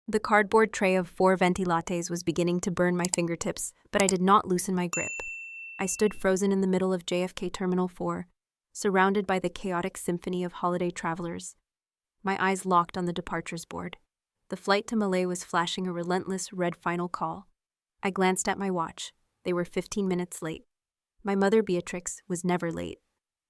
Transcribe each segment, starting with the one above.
The cardboard tray of 4 venti lattes was beginning to burn my fingertips, but I did not loosen my grip. I stood frozen in the middle of JFK Terminal 4, surrounded by the chaotic symphony of holiday travelers. My eyes locked on the departures board. The flight to Malé was flashing a relentless red final call. I glanced at my watch. They were 15 minutes late. My mother, Beatrix, was never late.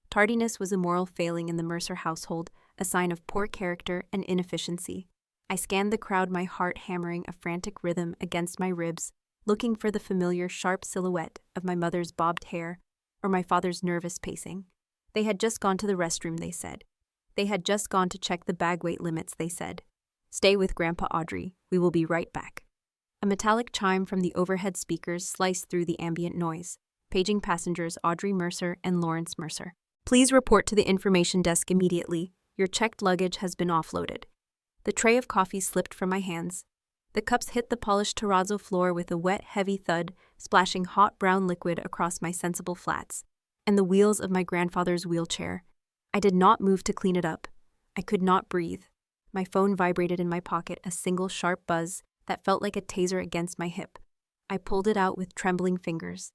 Tardiness was a moral failing in the Mercer household, a sign of poor character and inefficiency. I scanned the crowd, my heart hammering a frantic rhythm against my ribs, looking for the familiar sharp silhouette of my mother's bobbed hair or my father's nervous pacing. They had just gone to the restroom, they said. They had just gone to check the bag weight limits, they said. Stay with Grandpa Audrey. We will be right back. A metallic chime from the overhead speakers sliced through the ambient noise, paging passengers Audrey Mercer and Lawrence Mercer. Please report to the information desk immediately. Your checked luggage has been offloaded. The tray of coffee slipped from my hands. The cups hit the polished terrazzo floor with a wet, heavy thud, splashing hot brown liquid across my sensible flats, and the wheels of my grandfather's wheelchair. I did not move to clean it up. I could not breathe. My phone vibrated in my pocket, a single sharp buzz that felt like a taser against my hip. I pulled it out with trembling fingers.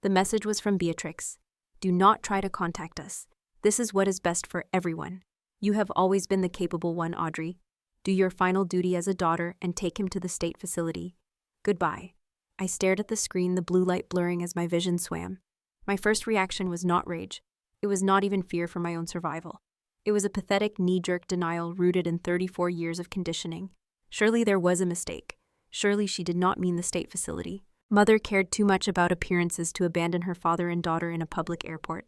The message was from Beatrix. Do not try to contact us. This is what is best for everyone. You have always been the capable one, Audrey. Do your final duty as a daughter and take him to the state facility. Goodbye. I stared at the screen, the blue light blurring as my vision swam. My first reaction was not rage. It was not even fear for my own survival. It was a pathetic knee-jerk denial rooted in 34 years of conditioning. Surely there was a mistake. Surely she did not mean the state facility. Mother cared too much about appearances to abandon her father and daughter in a public airport.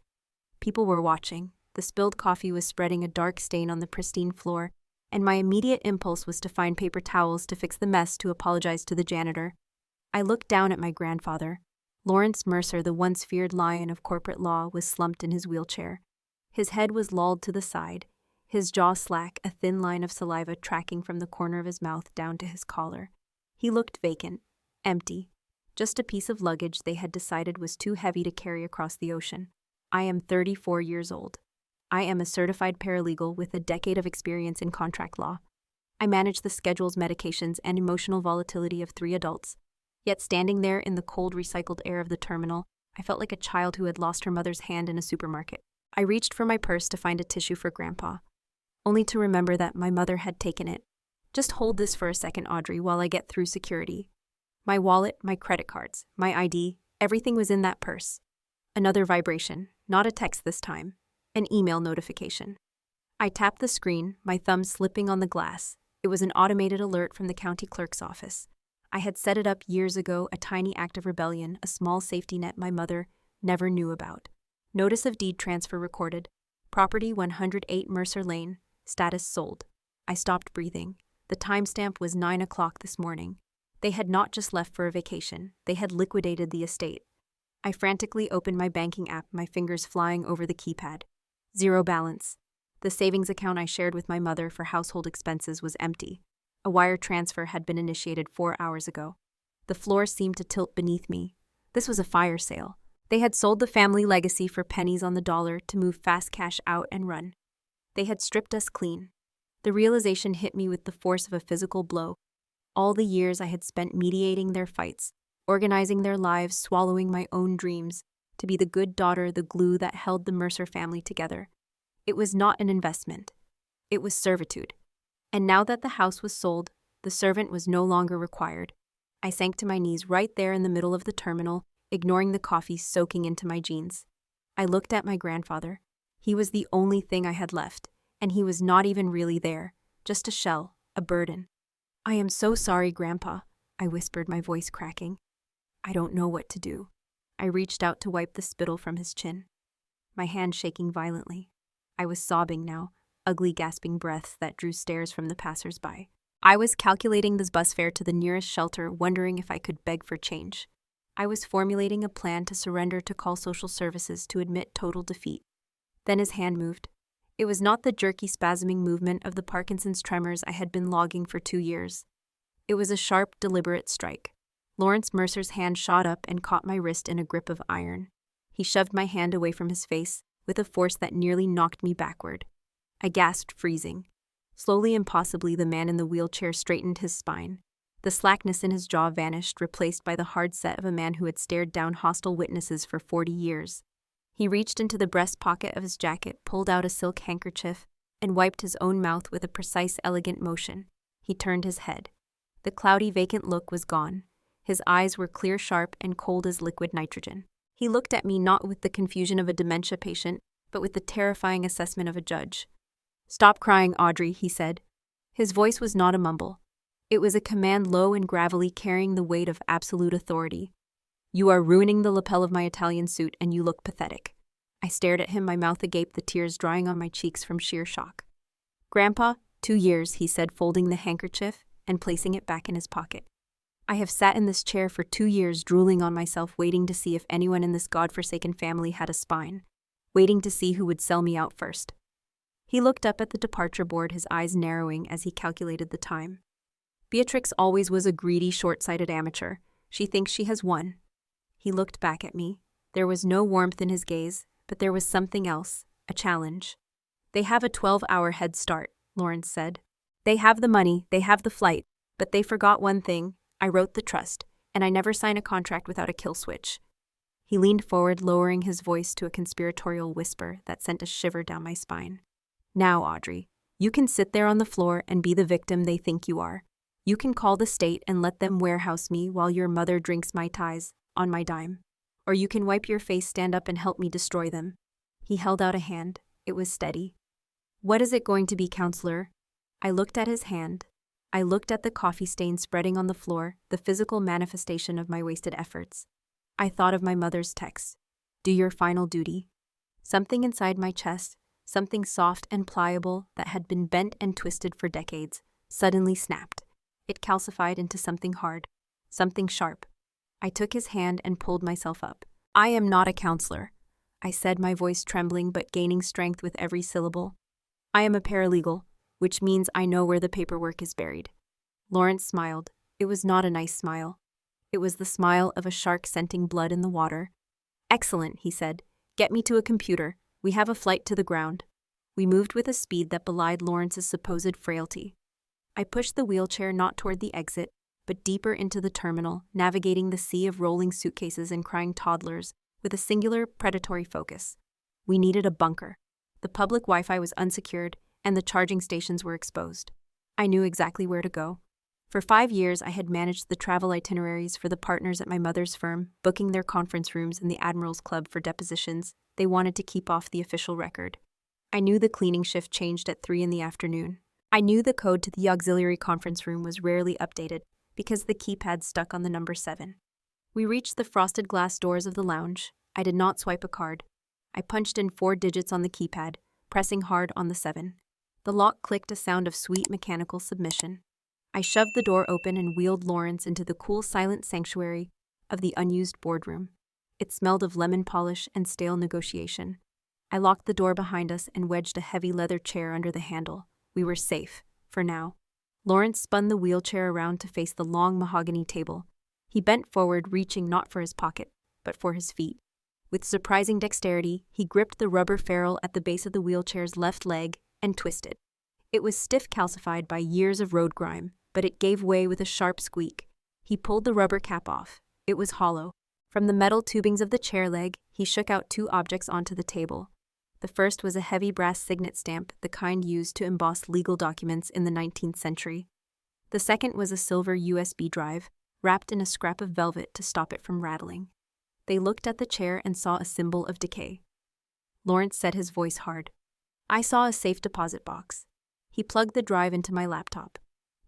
People were watching. The spilled coffee was spreading a dark stain on the pristine floor, and my immediate impulse was to find paper towels to fix the mess, to apologize to the janitor. I looked down at my grandfather. Lawrence Mercer, the once feared lion of corporate law, was slumped in his wheelchair. His head was lolled to the side, his jaw slack, a thin line of saliva tracking from the corner of his mouth down to his collar. He looked vacant, empty, just a piece of luggage they had decided was too heavy to carry across the ocean. I am 34 years old. I am a certified paralegal with a decade of experience in contract law. I manage the schedules, medications, and emotional volatility of 3 adults. Yet standing there in the cold, recycled air of the terminal, I felt like a child who had lost her mother's hand in a supermarket. I reached for my purse to find a tissue for Grandpa, only to remember that my mother had taken it. Just hold this for a second, Audrey, while I get through security. My wallet, my credit cards, my ID, everything was in that purse. Another vibration, not a text this time. An email notification. I tapped the screen, my thumb slipping on the glass. It was an automated alert from the county clerk's office. I had set it up years ago, a tiny act of rebellion, a small safety net my mother never knew about. Notice of deed transfer recorded. Property 108 Mercer Lane. Status sold. I stopped breathing. The timestamp was 9 o'clock this morning. They had not just left for a vacation. They had liquidated the estate. I frantically opened my banking app, my fingers flying over the keypad. 0 balance. The savings account I shared with my mother for household expenses was empty. A wire transfer had been initiated 4 hours ago. The floor seemed to tilt beneath me. This was a fire sale. They had sold the family legacy for pennies on the dollar to move fast cash out and run. They had stripped us clean. The realization hit me with the force of a physical blow. All the years I had spent mediating their fights, organizing their lives, swallowing my own dreams, to be the good daughter, the glue that held the Mercer family together. It was not an investment. It was servitude. And now that the house was sold, the servant was no longer required. I sank to my knees right there in the middle of the terminal, ignoring the coffee soaking into my jeans. I looked at my grandfather. He was the only thing I had left, and he was not even really there, just a shell, a burden. I am so sorry, Grandpa, I whispered, my voice cracking. I don't know what to do. I reached out to wipe the spittle from his chin, my hand shaking violently. I was sobbing now, ugly gasping breaths that drew stares from the passers-by. I was calculating this bus fare to the nearest shelter, wondering if I could beg for change. I was formulating a plan to surrender, to call social services, to admit total defeat. Then his hand moved. It was not the jerky, spasming movement of the Parkinson's tremors I had been logging for 2 years. It was a sharp, deliberate strike. Lawrence Mercer's hand shot up and caught my wrist in a grip of iron. He shoved my hand away from his face with a force that nearly knocked me backward. I gasped, freezing. Slowly and possibly, the man in the wheelchair straightened his spine. The slackness in his jaw vanished, replaced by the hard set of a man who had stared down hostile witnesses for 40 years. He reached into the breast pocket of his jacket, pulled out a silk handkerchief, and wiped his own mouth with a precise, elegant motion. He turned his head. The cloudy, vacant look was gone. His eyes were clear, sharp, and cold as liquid nitrogen. He looked at me not with the confusion of a dementia patient, but with the terrifying assessment of a judge. "Stop crying, Audrey," he said. His voice was not a mumble. It was a command, low and gravelly, carrying the weight of absolute authority. "You are ruining the lapel of my Italian suit, and you look pathetic." I stared at him, my mouth agape, the tears drying on my cheeks from sheer shock. "Grandpa, 2 years," he said, folding the handkerchief and placing it back in his pocket. "I have sat in this chair for 2 years, drooling on myself, waiting to see if anyone in this godforsaken family had a spine, waiting to see who would sell me out first." He looked up at the departure board, his eyes narrowing as he calculated the time. "Beatrix always was a greedy, short-sighted amateur. She thinks she has won." He looked back at me. There was no warmth in his gaze, but there was something else, a challenge. "They have a 12-hour head start," Lawrence said. "They have the money, they have the flight, but they forgot one thing. I wrote the trust, and I never sign a contract without a kill switch." He leaned forward, lowering his voice to a conspiratorial whisper that sent a shiver down my spine. "Now, Audrey, you can sit there on the floor and be the victim they think you are. You can call the state and let them warehouse me while your mother drinks Mai Tais, on my dime. Or you can wipe your face, stand up, and help me destroy them." He held out a hand. It was steady. "What is it going to be, counselor?" I looked at his hand. I looked at the coffee stain spreading on the floor, the physical manifestation of my wasted efforts. I thought of my mother's text. "Do your final duty." Something inside my chest, something soft and pliable that had been bent and twisted for decades, suddenly snapped. It calcified into something hard, something sharp. I took his hand and pulled myself up. "I am not a counselor," I said, my voice trembling but gaining strength with every syllable. "I am a paralegal, which means I know where the paperwork is buried." Lawrence smiled. It was not a nice smile. It was the smile of a shark scenting blood in the water. "Excellent," he said. "Get me to a computer. We have a flight to the ground." We moved with a speed that belied Lawrence's supposed frailty. I pushed the wheelchair not toward the exit, but deeper into the terminal, navigating the sea of rolling suitcases and crying toddlers with a singular, predatory focus. We needed a bunker. The public Wi-Fi was unsecured, and the charging stations were exposed. I knew exactly where to go. For 5 years, I had managed the travel itineraries for the partners at my mother's firm, booking their conference rooms in the Admiral's Club for depositions they wanted to keep off the official record. I knew the cleaning shift changed at 3 in the afternoon. I knew the code to the auxiliary conference room was rarely updated because the keypad stuck on the number 7. We reached the frosted glass doors of the lounge. I did not swipe a card. I punched in 4 digits on the keypad, pressing hard on the 7. The lock clicked, a sound of sweet mechanical submission. I shoved the door open and wheeled Lawrence into the cool, silent sanctuary of the unused boardroom. It smelled of lemon polish and stale negotiation. I locked the door behind us and wedged a heavy leather chair under the handle. We were safe, for now. Lawrence spun the wheelchair around to face the long mahogany table. He bent forward, reaching not for his pocket, but for his feet. With surprising dexterity, he gripped the rubber ferrule at the base of the wheelchair's left leg and twisted. It was stiff, calcified by years of road grime, but it gave way with a sharp squeak. He pulled the rubber cap off. It was hollow. From the metal tubings of the chair leg, he shook out 2 objects onto the table. The first was a heavy brass signet stamp, the kind used to emboss legal documents in the 19th century. The second was a silver USB drive, wrapped in a scrap of velvet to stop it from rattling. They looked at the chair and saw a symbol of decay. Lawrence set his voice hard. I saw a safe deposit box. He plugged the drive into my laptop.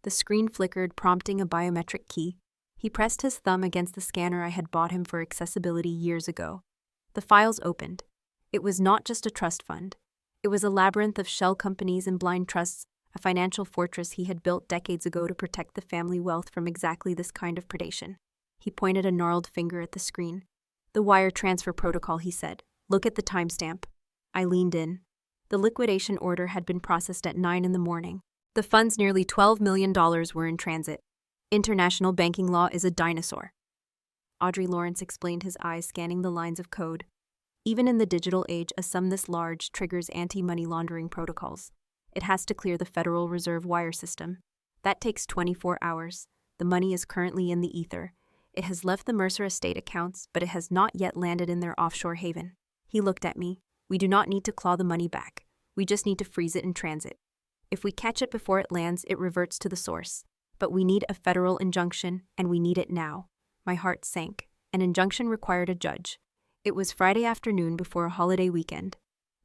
The screen flickered, prompting a biometric key. He pressed his thumb against the scanner I had bought him for accessibility years ago. The files opened. It was not just a trust fund. It was a labyrinth of shell companies and blind trusts, a financial fortress he had built decades ago to protect the family wealth from exactly this kind of predation. He pointed a gnarled finger at the screen. "The wire transfer protocol," he said. "Look at the timestamp." I leaned in. The liquidation order had been processed at 9 in the morning. The fund's nearly $12 million were in transit. International banking law is a dinosaur. Audrey, Lawrence explained, his eyes scanning the lines of code. Even in the digital age, a sum this large triggers anti-money laundering protocols. It has to clear the Federal Reserve wire system. That takes 24 hours. The money is currently in the ether. It has left the Mercer estate accounts, but it has not yet landed in their offshore haven. He looked at me. We do not need to claw the money back. We just need to freeze it in transit. If we catch it before it lands, it reverts to the source. But we need a federal injunction, and we need it now. My heart sank. An injunction required a judge. It was Friday afternoon before a holiday weekend.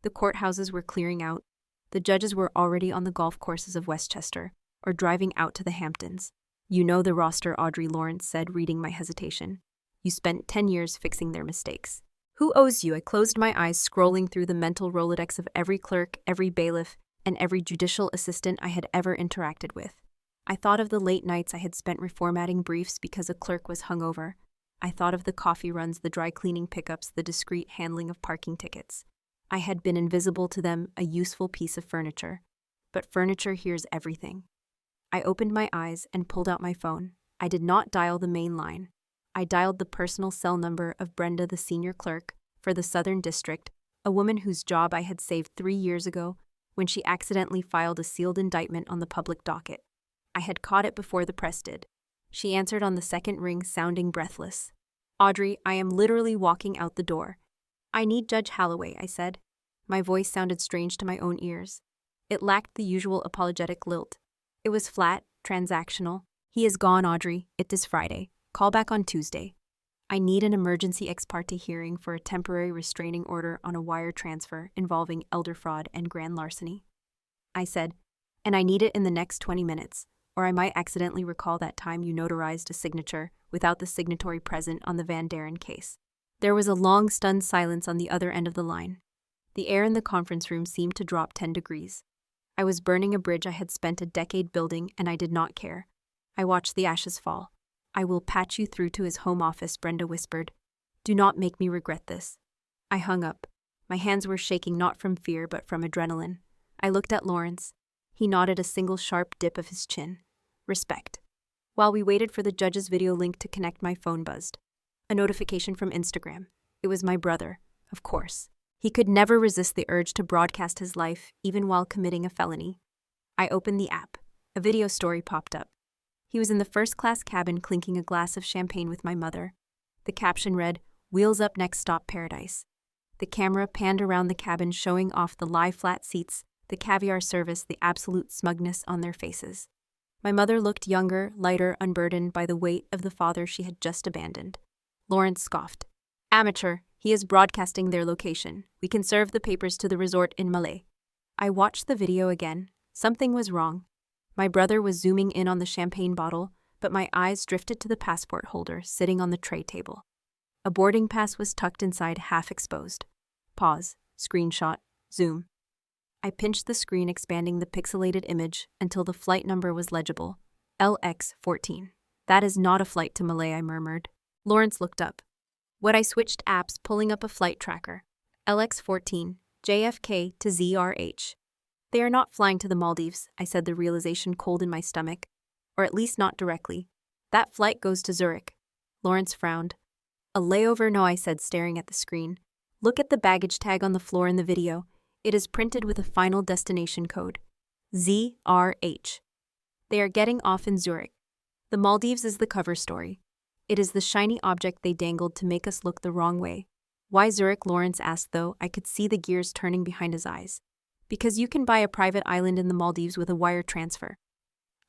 The courthouses were clearing out. The judges were already on the golf courses of Westchester, or driving out to the Hamptons. You know the roster, Audrey, Lawrence said, reading my hesitation. You spent 10 years fixing their mistakes. Who owes you? I closed my eyes, scrolling through the mental Rolodex of every clerk, every bailiff, and every judicial assistant I had ever interacted with. I thought of the late nights I had spent reformatting briefs because a clerk was hungover. I thought of the coffee runs, the dry cleaning pickups, the discreet handling of parking tickets. I had been invisible to them, a useful piece of furniture. But furniture hears everything. I opened my eyes and pulled out my phone. I did not dial the main line. I dialed the personal cell number of Brenda, the senior clerk, for the Southern District, a woman whose job I had saved 3 years ago when she accidentally filed a sealed indictment on the public docket. I had caught it before the press did. She answered on the second ring, sounding breathless. Audrey, I am literally walking out the door. I need Judge Holloway, I said. My voice sounded strange to my own ears. It lacked the usual apologetic lilt. It was flat, transactional. He is gone, Audrey. It is Friday. Call back on Tuesday. I need an emergency ex parte hearing for a temporary restraining order on a wire transfer involving elder fraud and grand larceny. I said, and I need it in the next 20 minutes, or I might accidentally recall that time you notarized a signature without the signatory present on the Van Daren case. There was a long, stunned silence on the other end of the line. The air in the conference room seemed to drop 10 degrees. I was burning a bridge I had spent a decade building, and I did not care. I watched the ashes fall. I will patch you through to his home office, Brenda whispered. Do not make me regret this. I hung up. My hands were shaking not from fear but from adrenaline. I looked at Lawrence. He nodded a single sharp dip of his chin. Respect. While we waited for the judge's video link to connect, my phone buzzed. A notification from Instagram. It was my brother, of course. He could never resist the urge to broadcast his life, even while committing a felony. I opened the app. A video story popped up. He was in the first-class cabin clinking a glass of champagne with my mother. The caption read, "Wheels up, next stop paradise." The camera panned around the cabin, showing off the lie-flat seats, the caviar service, the absolute smugness on their faces. My mother looked younger, lighter, unburdened by the weight of the father she had just abandoned. Lawrence scoffed. Amateur, he is broadcasting their location. We can serve the papers to the resort in Malay. I watched the video again. Something was wrong. My brother was zooming in on the champagne bottle, but my eyes drifted to the passport holder sitting on the tray table. A boarding pass was tucked inside, half exposed. Pause, screenshot, zoom. I pinched the screen, expanding the pixelated image until the flight number was legible. LX-14. That is not a flight to Malay, I murmured. Lawrence looked up. I switched apps, pulling up a flight tracker. LX-14, JFK to ZRH. They are not flying to the Maldives, I said, the realization cold in my stomach. Or at least not directly. That flight goes to Zurich. Lawrence frowned. A layover? No, I said, staring at the screen. Look at the baggage tag on the floor in the video. It is printed with a final destination code. ZRH. They are getting off in Zurich. The Maldives is the cover story. It is the shiny object they dangled to make us look the wrong way. Why Zurich? Lawrence asked, though I could see the gears turning behind his eyes. Because you can buy a private island in the Maldives with a wire transfer.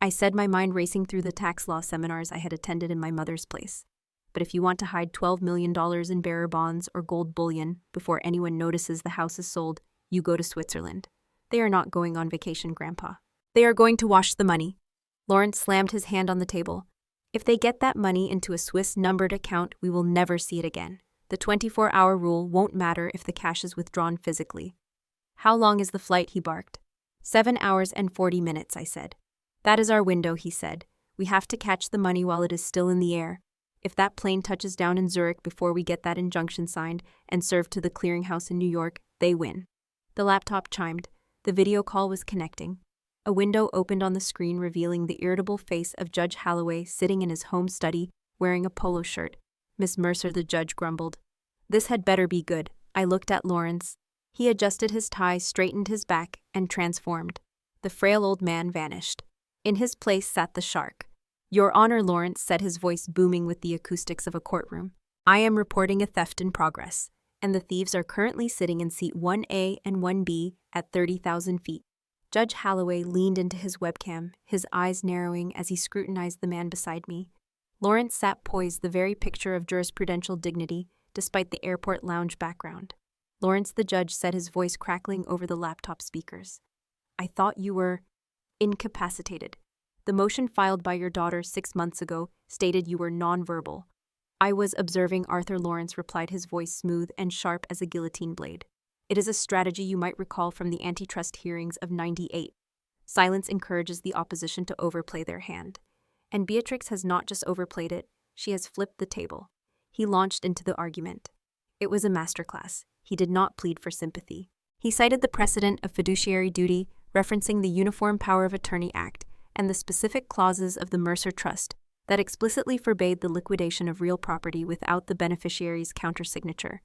I said, my mind racing through the tax law seminars I had attended in my mother's place. But if you want to hide $12 million in bearer bonds or gold bullion before anyone notices the house is sold, you go to Switzerland. They are not going on vacation, Grandpa. They are going to wash the money. Lawrence slammed his hand on the table. If they get that money into a Swiss numbered account, we will never see it again. The 24-hour rule won't matter if the cash is withdrawn physically. How long is the flight? He barked. 7 hours and 40 minutes, I said. That is our window, he said. We have to catch the money while it is still in the air. If that plane touches down in Zurich before we get that injunction signed and served to the clearinghouse in New York, they win. The laptop chimed. The video call was connecting. A window opened on the screen, revealing the irritable face of Judge Holloway sitting in his home study, wearing a polo shirt. Miss Mercer, the judge grumbled. This had better be good. I looked at Lawrence. He adjusted his tie, straightened his back, and transformed. The frail old man vanished. In his place sat the shark. "Your Honor," Lawrence said, his voice booming with the acoustics of a courtroom. "I am reporting a theft in progress, and the thieves are currently sitting in seat 1A and 1B at 30,000 feet. Judge Holloway leaned into his webcam, his eyes narrowing as he scrutinized the man beside me. Lawrence sat poised, the very picture of jurisprudential dignity, despite the airport lounge background. "Lawrence," the judge said, his voice crackling over the laptop speakers. "I thought you were incapacitated. The motion filed by your daughter 6 months ago stated you were nonverbal." "I was observing," Arthur Lawrence replied, his voice smooth and sharp as a guillotine blade. "It is a strategy you might recall from the antitrust hearings of '98. Silence encourages the opposition to overplay their hand. And Beatrix has not just overplayed it, she has flipped the table." He launched into the argument. It was a masterclass. He did not plead for sympathy. He cited the precedent of fiduciary duty, referencing the Uniform Power of Attorney Act and the specific clauses of the Mercer Trust that explicitly forbade the liquidation of real property without the beneficiary's countersignature.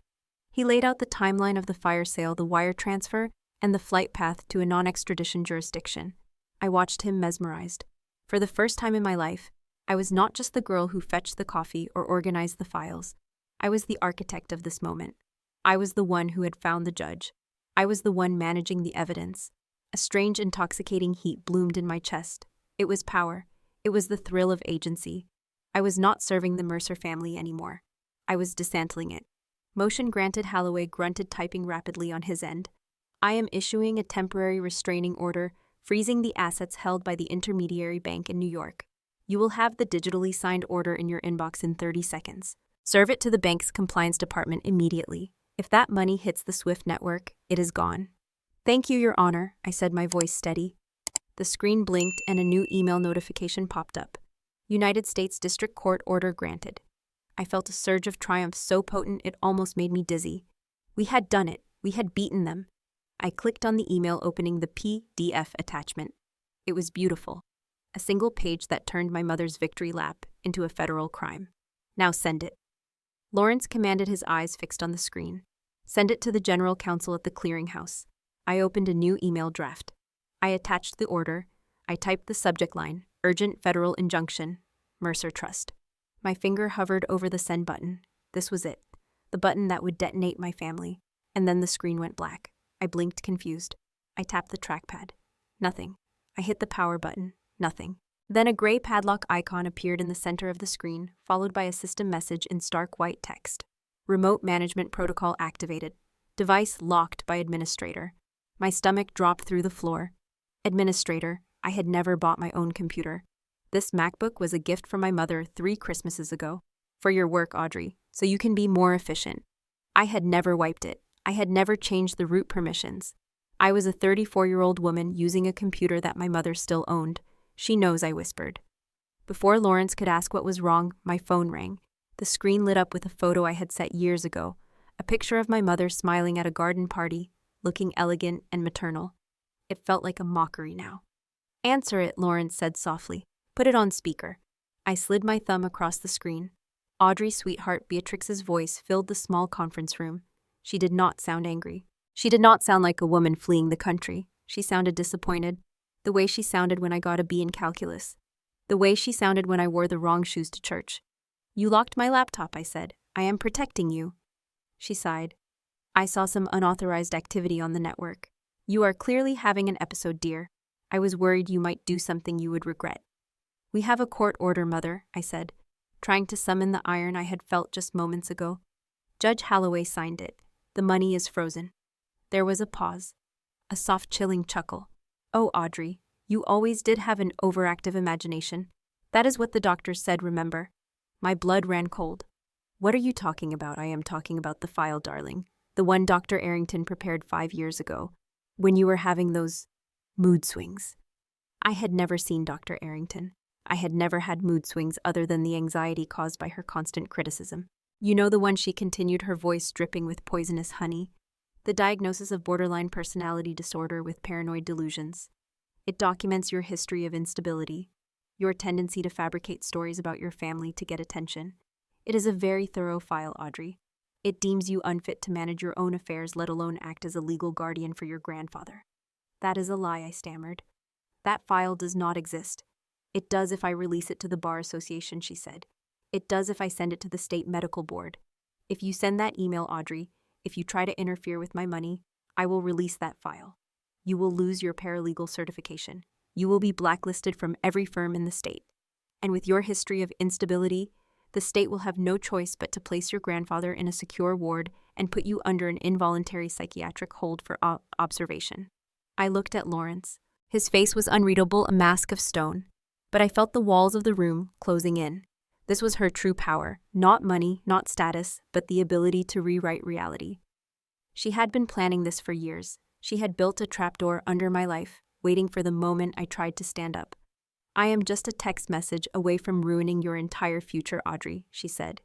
He laid out the timeline of the fire sale, the wire transfer, and the flight path to a non-extradition jurisdiction. I watched him mesmerized. For the first time in my life, I was not just the girl who fetched the coffee or organized the files. I was the architect of this moment. I was the one who had found the judge. I was the one managing the evidence. A strange, intoxicating heat bloomed in my chest. It was power. It was the thrill of agency. I was not serving the Mercer family anymore. I was dismantling it. "Motion granted," Holloway grunted, typing rapidly on his end. "I am issuing a temporary restraining order, freezing the assets held by the intermediary bank in New York. You will have the digitally signed order in your inbox in 30 seconds. Serve it to the bank's compliance department immediately. If that money hits the SWIFT network, it is gone." "Thank you, Your Honor," I said, my voice steady. The screen blinked and a new email notification popped up. "United States District Court order granted." I felt a surge of triumph so potent it almost made me dizzy. We had done it. We had beaten them. I clicked on the email, opening the PDF attachment. It was beautiful. A single page that turned my mother's victory lap into a federal crime. "Now send it." Lawrence commanded, his eyes fixed on the screen. "Send it to the general counsel at the clearinghouse." I opened a new email draft. I attached the order. I typed the subject line, "Urgent Federal Injunction, Mercer Trust." My finger hovered over the send button. This was it. The button that would detonate my family. And then the screen went black. I blinked, confused. I tapped the trackpad. Nothing. I hit the power button. Nothing. Then a gray padlock icon appeared in the center of the screen, followed by a system message in stark white text. "Remote management protocol activated. Device locked by administrator." My stomach dropped through the floor. Administrator. I had never bought my own computer. This MacBook was a gift from my mother 3 Christmases ago. "For your work, Audrey, so you can be more efficient." I had never wiped it. I had never changed the root permissions. I was a 34-year-old woman using a computer that my mother still owned. "She knows," I whispered. Before Lawrence could ask what was wrong, my phone rang. The screen lit up with a photo I had set years ago, a picture of my mother smiling at a garden party, looking elegant and maternal. It felt like a mockery now. "Answer it," Lawrence said softly. "Put it on speaker." I slid my thumb across the screen. Audrey, sweetheart, Beatrix's voice filled the small conference room. She did not sound angry. She did not sound like a woman fleeing the country. She sounded disappointed. The way she sounded when I got a B in calculus. The way she sounded when I wore the wrong shoes to church. "You locked my laptop," I said. "I am protecting you." She sighed. "I saw some unauthorized activity on the network. You are clearly having an episode, dear. I was worried you might do something you would regret." "We have a court order, Mother," I said, trying to summon the iron I had felt just moments ago. "Judge Holloway signed it. The money is frozen." There was a pause. A soft, chilling chuckle. "Oh, Audrey, you always did have an overactive imagination. That is what the doctors said, remember?" My blood ran cold. "What are you talking about?" "I am talking about the file, darling. The one Dr. Arrington prepared 5 years ago, when you were having those mood swings." I had never seen Dr. Arrington. I had never had mood swings other than the anxiety caused by her constant criticism. "You know the one," she continued, her voice dripping with poisonous honey. "The diagnosis of borderline personality disorder with paranoid delusions. It documents your history of instability, your tendency to fabricate stories about your family to get attention. It is a very thorough file, Audrey. It deems you unfit to manage your own affairs, let alone act as a legal guardian for your grandfather." "That is a lie," I stammered. That file does not exist. It does if I release it to the Bar Association, she said. It does if I send it to the State Medical Board. If you send that email, Audrey, if you try to interfere with my money, I will release that file. You will lose your paralegal certification. You will be blacklisted from every firm in the state. And with your history of instability, the state will have no choice but to place your grandfather in a secure ward and put you under an involuntary psychiatric hold for observation. I looked at Lawrence. His face was unreadable, a mask of stone. But I felt the walls of the room closing in. This was her true power, not money, not status, but the ability to rewrite reality. She had been planning this for years. She had built a trapdoor under my life, waiting for the moment I tried to stand up. I am just a text message away from ruining your entire future, Audrey, she said.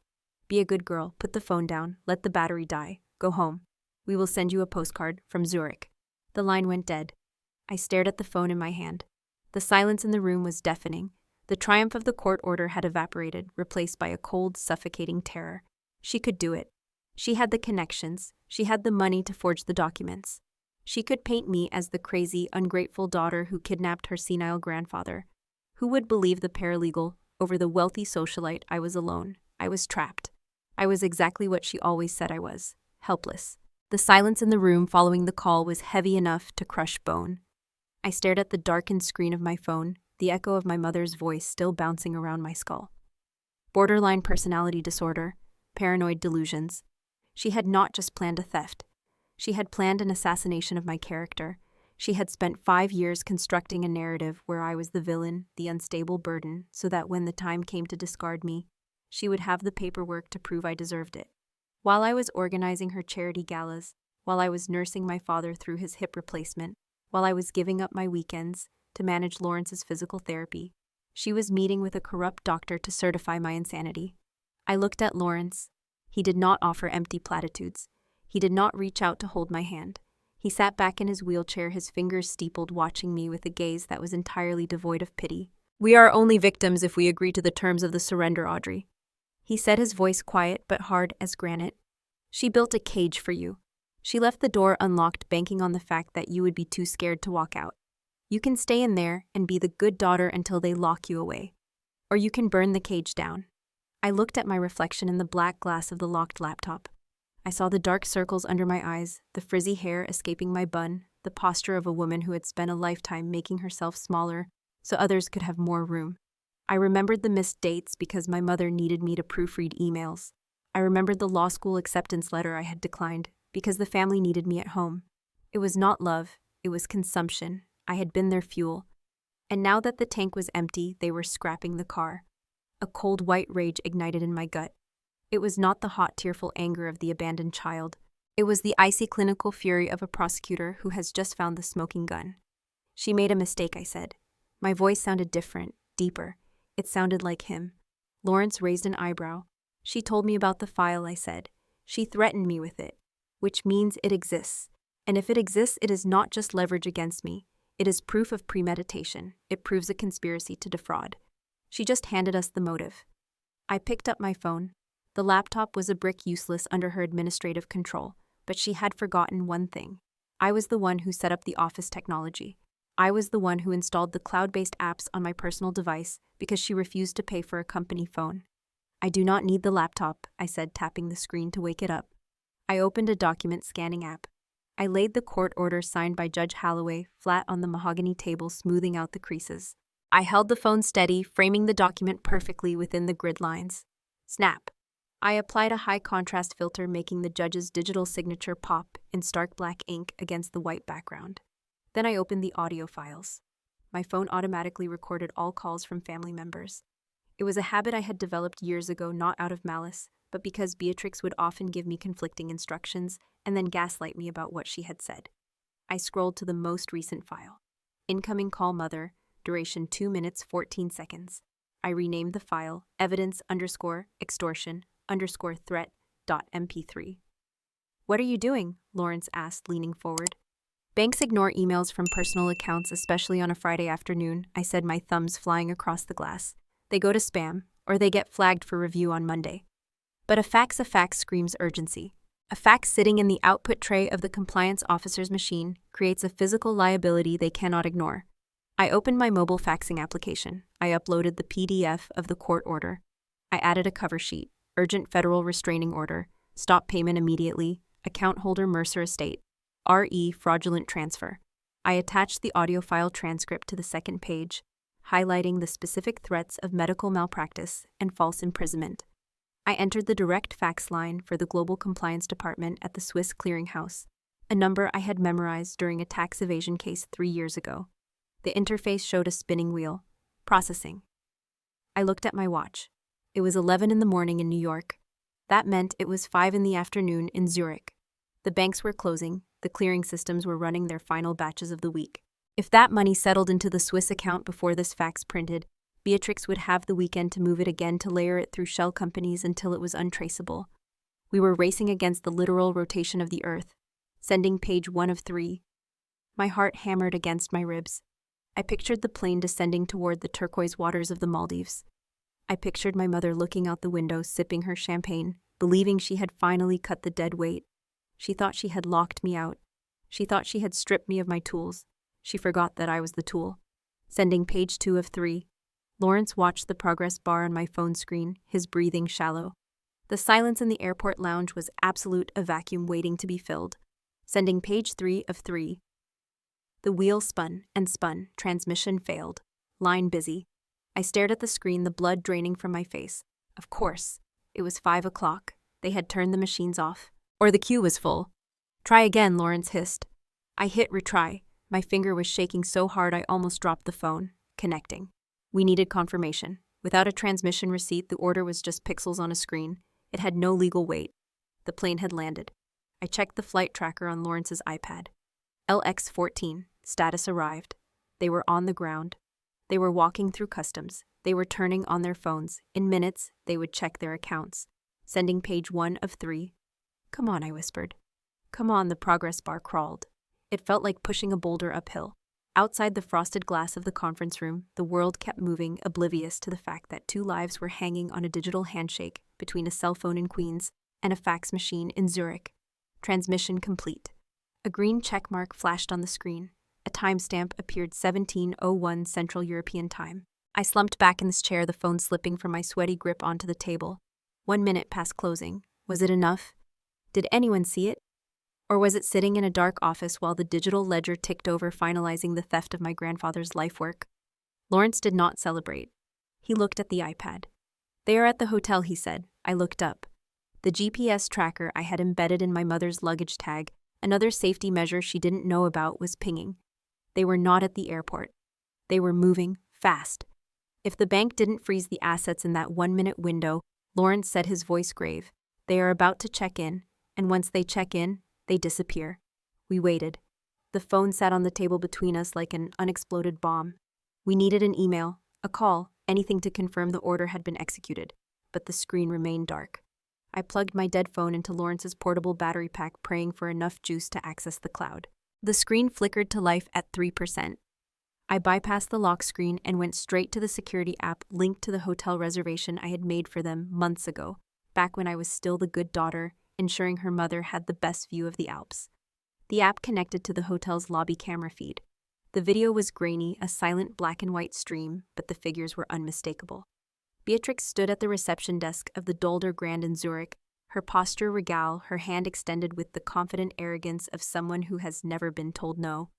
Be a good girl, put the phone down, let the battery die, go home. We will send you a postcard from Zurich. The line went dead. I stared at the phone in my hand. The silence in the room was deafening. The triumph of the court order had evaporated, replaced by a cold, suffocating terror. She could do it. She had the connections. She had the money to forge the documents. She could paint me as the crazy, ungrateful daughter who kidnapped her senile grandfather. Who would believe the paralegal over the wealthy socialite? I was alone. I was trapped. I was exactly what she always said I was, helpless. The silence in the room following the call was heavy enough to crush bone. I stared at the darkened screen of my phone, the echo of my mother's voice still bouncing around my skull. Borderline personality disorder, paranoid delusions. She had not just planned a theft. She had planned an assassination of my character. She had spent 5 years constructing a narrative where I was the villain, the unstable burden, so that when the time came to discard me, she would have the paperwork to prove I deserved it. While I was organizing her charity galas, while I was nursing my father through his hip replacement, while I was giving up my weekends to manage Lawrence's physical therapy, she was meeting with a corrupt doctor to certify my insanity. I looked at Lawrence. He did not offer empty platitudes. He did not reach out to hold my hand. He sat back in his wheelchair, his fingers steepled, watching me with a gaze that was entirely devoid of pity. We are only victims if we agree to the terms of the surrender, Audrey. He said, his voice quiet but hard as granite. She built a cage for you. She left the door unlocked, banking on the fact that you would be too scared to walk out. You can stay in there and be the good daughter until they lock you away. Or you can burn the cage down. I looked at my reflection in the black glass of the locked laptop. I saw the dark circles under my eyes, the frizzy hair escaping my bun, the posture of a woman who had spent a lifetime making herself smaller so others could have more room. I remembered the missed dates because my mother needed me to proofread emails. I remembered the law school acceptance letter I had declined because the family needed me at home. It was not love, it was consumption. I had been their fuel. And now that the tank was empty, they were scrapping the car. A cold white rage ignited in my gut. It was not the hot, tearful anger of the abandoned child. It was the icy, clinical fury of a prosecutor who has just found the smoking gun. She made a mistake, I said. My voice sounded different, deeper. It sounded like him. Lawrence raised an eyebrow. She told me about the file, I said. She threatened me with it, which means it exists. And if it exists, it is not just leverage against me. It is proof of premeditation. It proves a conspiracy to defraud. She just handed us the motive. I picked up my phone. The laptop was a brick, useless under her administrative control, but she had forgotten one thing. I was the one who set up the office technology. I was the one who installed the cloud-based apps on my personal device because she refused to pay for a company phone. I do not need the laptop, I said, tapping the screen to wake it up. I opened a document scanning app. I laid the court order signed by Judge Holloway flat on the mahogany table, smoothing out the creases. I held the phone steady, framing the document perfectly within the grid lines. Snap. I applied a high-contrast filter, making the judge's digital signature pop in stark black ink against the white background. Then I opened the audio files. My phone automatically recorded all calls from family members. It was a habit I had developed years ago, not out of malice, but because Beatrix would often give me conflicting instructions and then gaslight me about what she had said. I scrolled to the most recent file. Incoming call mother, duration 2 minutes 14 seconds. I renamed the file evidence_extortion_threat.mp3. What are you doing? Lawrence asked, leaning forward. Banks ignore emails from personal accounts, especially on a Friday afternoon, I said, my thumbs flying across the glass. They go to spam, or they get flagged for review on Monday. But a fax screams urgency. A fax sitting in the output tray of the compliance officer's machine creates a physical liability they cannot ignore. I opened my mobile faxing application. I uploaded the PDF of the court order. I added a cover sheet, urgent federal restraining order, stop payment immediately, account holder Mercer Estate, RE fraudulent transfer. I attached the audio file transcript to the second page, highlighting the specific threats of medical malpractice and false imprisonment. I entered the direct fax line for the Global Compliance Department at the Swiss Clearinghouse, a number I had memorized during a tax evasion case 3 years ago. The interface showed a spinning wheel. Processing. I looked at my watch. It was 11 in the morning in New York. That meant it was 5 in the afternoon in Zurich. The banks were closing. The clearing systems were running their final batches of the week. If that money settled into the Swiss account before this fax printed, Beatrix would have the weekend to move it again to layer it through shell companies until it was untraceable. We were racing against the literal rotation of the earth, sending page 1 of 3. My heart hammered against my ribs. I pictured the plane descending toward the turquoise waters of the Maldives. I pictured my mother looking out the window, sipping her champagne, believing she had finally cut the dead weight. She thought she had locked me out. She thought she had stripped me of my tools. She forgot that I was the tool. Sending page 2 of 3. Lawrence watched the progress bar on my phone screen, his breathing shallow. The silence in the airport lounge was absolute, a vacuum waiting to be filled. Sending page 3 of 3. The wheel spun and spun. Transmission failed. Line busy. I stared at the screen, the blood draining from my face. Of course. It was 5 o'clock. They had turned the machines off. Or the queue was full. Try again, Lawrence hissed. I hit retry. My finger was shaking so hard I almost dropped the phone. Connecting. We needed confirmation. Without a transmission receipt, the order was just pixels on a screen. It had no legal weight. The plane had landed. I checked the flight tracker on Lawrence's iPad. LX-14. Status arrived. They were on the ground. They were walking through customs. They were turning on their phones. In minutes, they would check their accounts. Sending page 1 of 3. Come on, I whispered. Come on, the progress bar crawled. It felt like pushing a boulder uphill. Outside the frosted glass of the conference room, the world kept moving, oblivious to the fact that 2 lives were hanging on a digital handshake between a cell phone in Queens and a fax machine in Zurich. Transmission complete. A green check mark flashed on the screen. A timestamp appeared 17:01 Central European Time. I slumped back in this chair, the phone slipping from my sweaty grip onto the table. 1 minute past closing. Was it enough? Did anyone see it? Or was it sitting in a dark office while the digital ledger ticked over, finalizing the theft of my grandfather's life work? Lawrence did not celebrate. He looked at the iPad. They are at the hotel, he said. I looked up. The GPS tracker I had embedded in my mother's luggage tag, another safety measure she didn't know about, was pinging. They were not at the airport. They were moving fast. If the bank didn't freeze the assets in that 1-minute window, Lawrence said, his voice grave, they are about to check in, and once they check in, they disappear. We waited. The phone sat on the table between us like an unexploded bomb. We needed an email, a call, anything to confirm the order had been executed, but the screen remained dark. I plugged my dead phone into Lawrence's portable battery pack, praying for enough juice to access the cloud. The screen flickered to life at 3%. I bypassed the lock screen and went straight to the security app linked to the hotel reservation I had made for them months ago, back when I was still the good daughter, ensuring her mother had the best view of the Alps. The app connected to the hotel's lobby camera feed. The video was grainy, a silent black and white stream, but the figures were unmistakable. Beatrix stood at the reception desk of the Dolder Grand in Zurich, her posture regal, her hand extended with the confident arrogance of someone who has never been told no.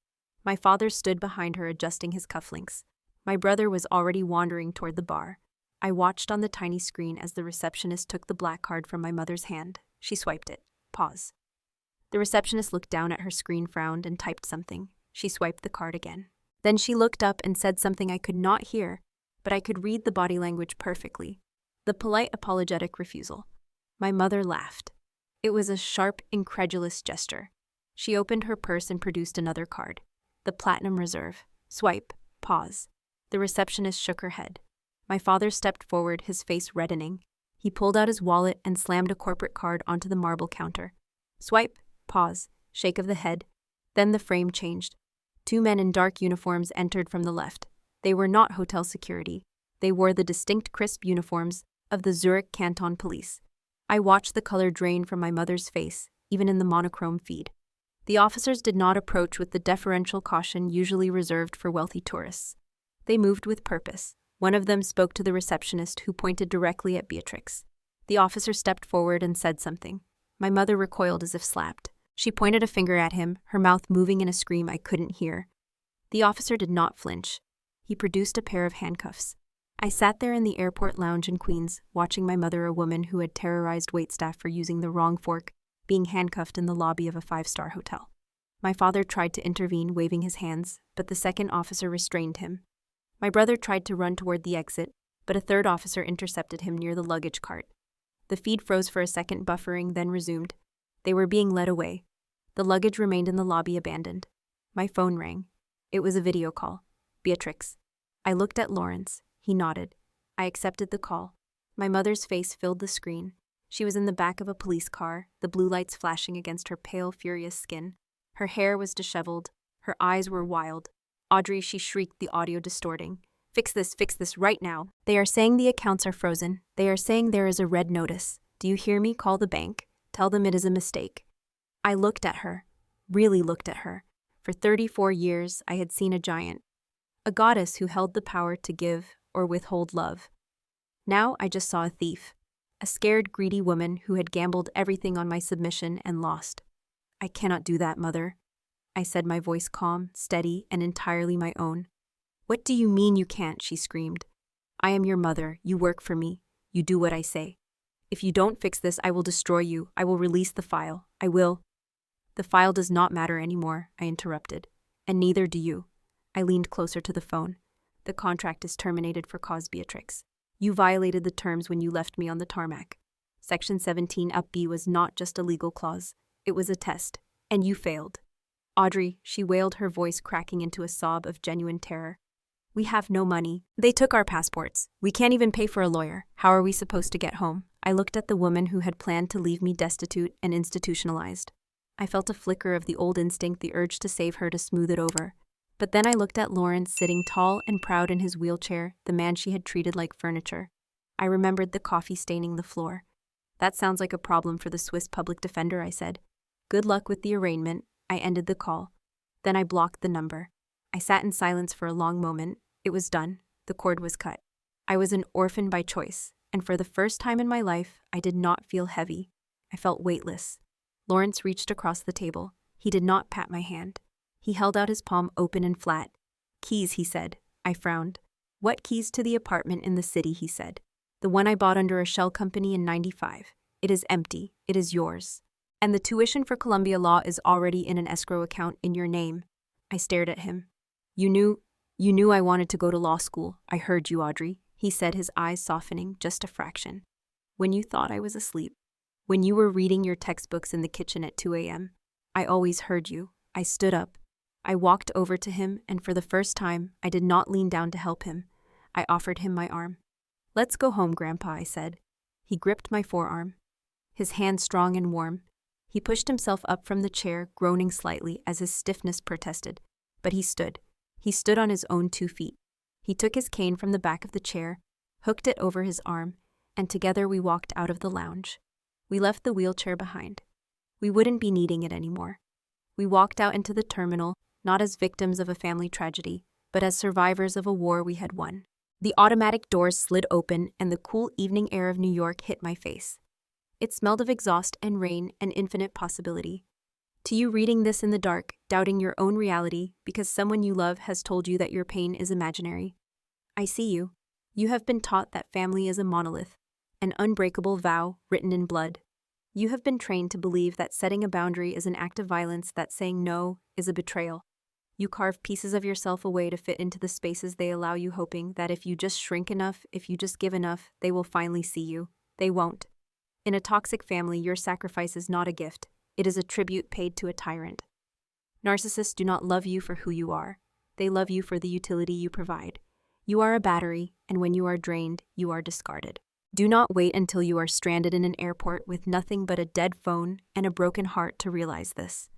My father stood behind her, adjusting his cufflinks. My brother was already wandering toward the bar. I watched on the tiny screen as the receptionist took the black card from my mother's hand. She swiped it. Pause. The receptionist looked down at her screen, frowned, and typed something. She swiped the card again. Then she looked up and said something I could not hear, but I could read the body language perfectly. The polite, apologetic refusal. My mother laughed. It was a sharp, incredulous gesture. She opened her purse and produced another card. The Platinum Reserve. Swipe. Pause. The receptionist shook her head. My father stepped forward, his face reddening. He pulled out his wallet and slammed a corporate card onto the marble counter. Swipe. Pause. Shake of the head. Then the frame changed. 2 men in dark uniforms entered from the left. They were not hotel security. They wore the distinct, crisp uniforms of the Zurich Canton Police. I watched the color drain from my mother's face, even in the monochrome feed. The officers did not approach with the deferential caution usually reserved for wealthy tourists. They moved with purpose. One of them spoke to the receptionist, who pointed directly at Beatrix. The officer stepped forward and said something. My mother recoiled as if slapped. She pointed a finger at him, her mouth moving in a scream I couldn't hear. The officer did not flinch. He produced a pair of handcuffs. I sat there in the airport lounge in Queens, watching my mother, a woman who had terrorized waitstaff for using the wrong fork, being handcuffed in the lobby of a 5-star hotel. My father tried to intervene, waving his hands, but the second officer restrained him. My brother tried to run toward the exit, but a third officer intercepted him near the luggage cart. The feed froze for a second, buffering, then resumed. They were being led away. The luggage remained in the lobby, abandoned. My phone rang. It was a video call. Beatrix. I looked at Lawrence. He nodded. I accepted the call. My mother's face filled the screen. She was in the back of a police car, the blue lights flashing against her pale, furious skin. Her hair was disheveled. Her eyes were wild. Audrey, she shrieked, the audio distorting. Fix this right now. They are saying the accounts are frozen. They are saying there is a red notice. Do you hear me? Call the bank. Tell them it is a mistake. I looked at her. Really looked at her. For 34 years, I had seen a giant. A goddess who held the power to give or withhold love. Now I just saw a thief. A scared, greedy woman who had gambled everything on my submission and lost. I cannot do that, Mother. I said, my voice calm, steady, and entirely my own. What do you mean you can't? She screamed. I am your mother. You work for me. You do what I say. If you don't fix this, I will destroy you. I will release the file. I will. The file does not matter anymore, I interrupted. And neither do you. I leaned closer to the phone. The contract is terminated for cause, Beatrix. You violated the terms when you left me on the tarmac. Section 17 up B was not just a legal clause. It was a test. And you failed. Audrey, she wailed, her voice cracking into a sob of genuine terror. We have no money. They took our passports. We can't even pay for a lawyer. How are we supposed to get home? I looked at the woman who had planned to leave me destitute and institutionalized. I felt a flicker of the old instinct, the urge to save her, to smooth it over. But then I looked at Lawrence, sitting tall and proud in his wheelchair, the man she had treated like furniture. I remembered the coffee staining the floor. That sounds like a problem for the Swiss public defender, I said. Good luck with the arraignment. I ended the call. Then I blocked the number. I sat in silence for a long moment. It was done. The cord was cut. I was an orphan by choice, and for the first time in my life, I did not feel heavy. I felt weightless. Lawrence reached across the table. He did not pat my hand. He held out his palm open and flat. Keys, he said. I frowned. What keys to the apartment in the city, he said. The one I bought under a shell company in '95. It is empty. It is yours. And the tuition for Columbia Law is already in an escrow account in your name. I stared at him. You knew I wanted to go to law school. I heard you, Audrey, he said, his eyes softening just a fraction. When you thought I was asleep. When you were reading your textbooks in the kitchen at 2 a.m. I always heard you. I stood up. I walked over to him, and for the first time, I did not lean down to help him. I offered him my arm. Let's go home, Grandpa, I said. He gripped my forearm. His hand strong and warm. He pushed himself up from the chair, groaning slightly as his stiffness protested. But he stood. He stood on his own 2 feet. He took his cane from the back of the chair, hooked it over his arm, and together we walked out of the lounge. We left the wheelchair behind. We wouldn't be needing it anymore. We walked out into the terminal, not as victims of a family tragedy, but as survivors of a war we had won. The automatic doors slid open, and the cool evening air of New York hit my face. It smelled of exhaust and rain and infinite possibility. To you reading this in the dark, doubting your own reality because someone you love has told you that your pain is imaginary, I see you. You have been taught that family is a monolith, an unbreakable vow written in blood. You have been trained to believe that setting a boundary is an act of violence, that saying no is a betrayal. You carve pieces of yourself away to fit into the spaces they allow you, hoping that if you just shrink enough, if you just give enough, they will finally see you. They won't. In a toxic family, your sacrifice is not a gift. It is a tribute paid to a tyrant. Narcissists do not love you for who you are. They love you for the utility you provide. You are a battery, and when you are drained, you are discarded. Do not wait until you are stranded in an airport with nothing but a dead phone and a broken heart to realize this.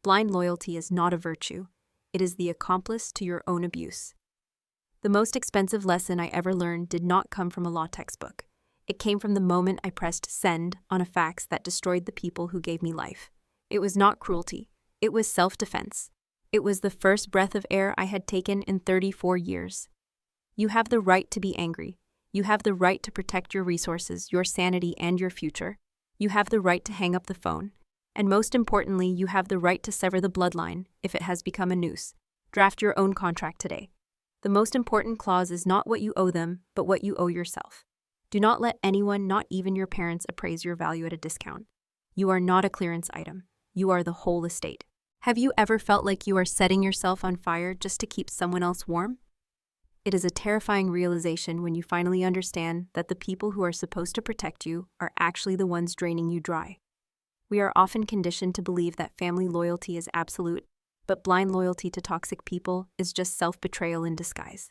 Blind loyalty is not a virtue. It is the accomplice to your own abuse. The most expensive lesson I ever learned did not come from a law textbook. It came from the moment I pressed send on a fax that destroyed the people who gave me life. It was not cruelty. It was self-defense. It was the first breath of air I had taken in 34 years. You have the right to be angry. You have the right to protect your resources, your sanity, and your future. You have the right to hang up the phone. And most importantly, you have the right to sever the bloodline if it has become a noose. Draft your own contract today. The most important clause is not what you owe them, but what you owe yourself. Do not let anyone, not even your parents, appraise your value at a discount. You are not a clearance item. You are the whole estate. Have you ever felt like you are setting yourself on fire just to keep someone else warm? It is a terrifying realization when you finally understand that the people who are supposed to protect you are actually the ones draining you dry. We are often conditioned to believe that family loyalty is absolute, but blind loyalty to toxic people is just self-betrayal in disguise.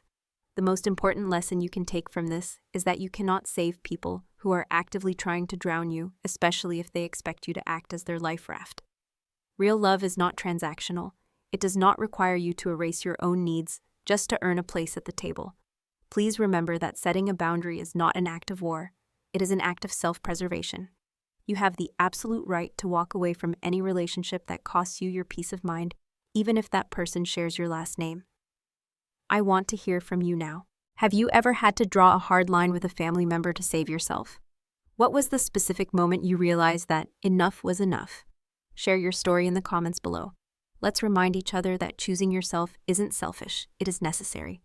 The most important lesson you can take from this is that you cannot save people who are actively trying to drown you, especially if they expect you to act as their life raft. Real love is not transactional. It does not require you to erase your own needs just to earn a place at the table. Please remember that setting a boundary is not an act of war. It is an act of self-preservation. You have the absolute right to walk away from any relationship that costs you your peace of mind, even if that person shares your last name. I want to hear from you now. Have you ever had to draw a hard line with a family member to save yourself? What was the specific moment you realized that enough was enough? Share your story in the comments below. Let's remind each other that choosing yourself isn't selfish, it is necessary.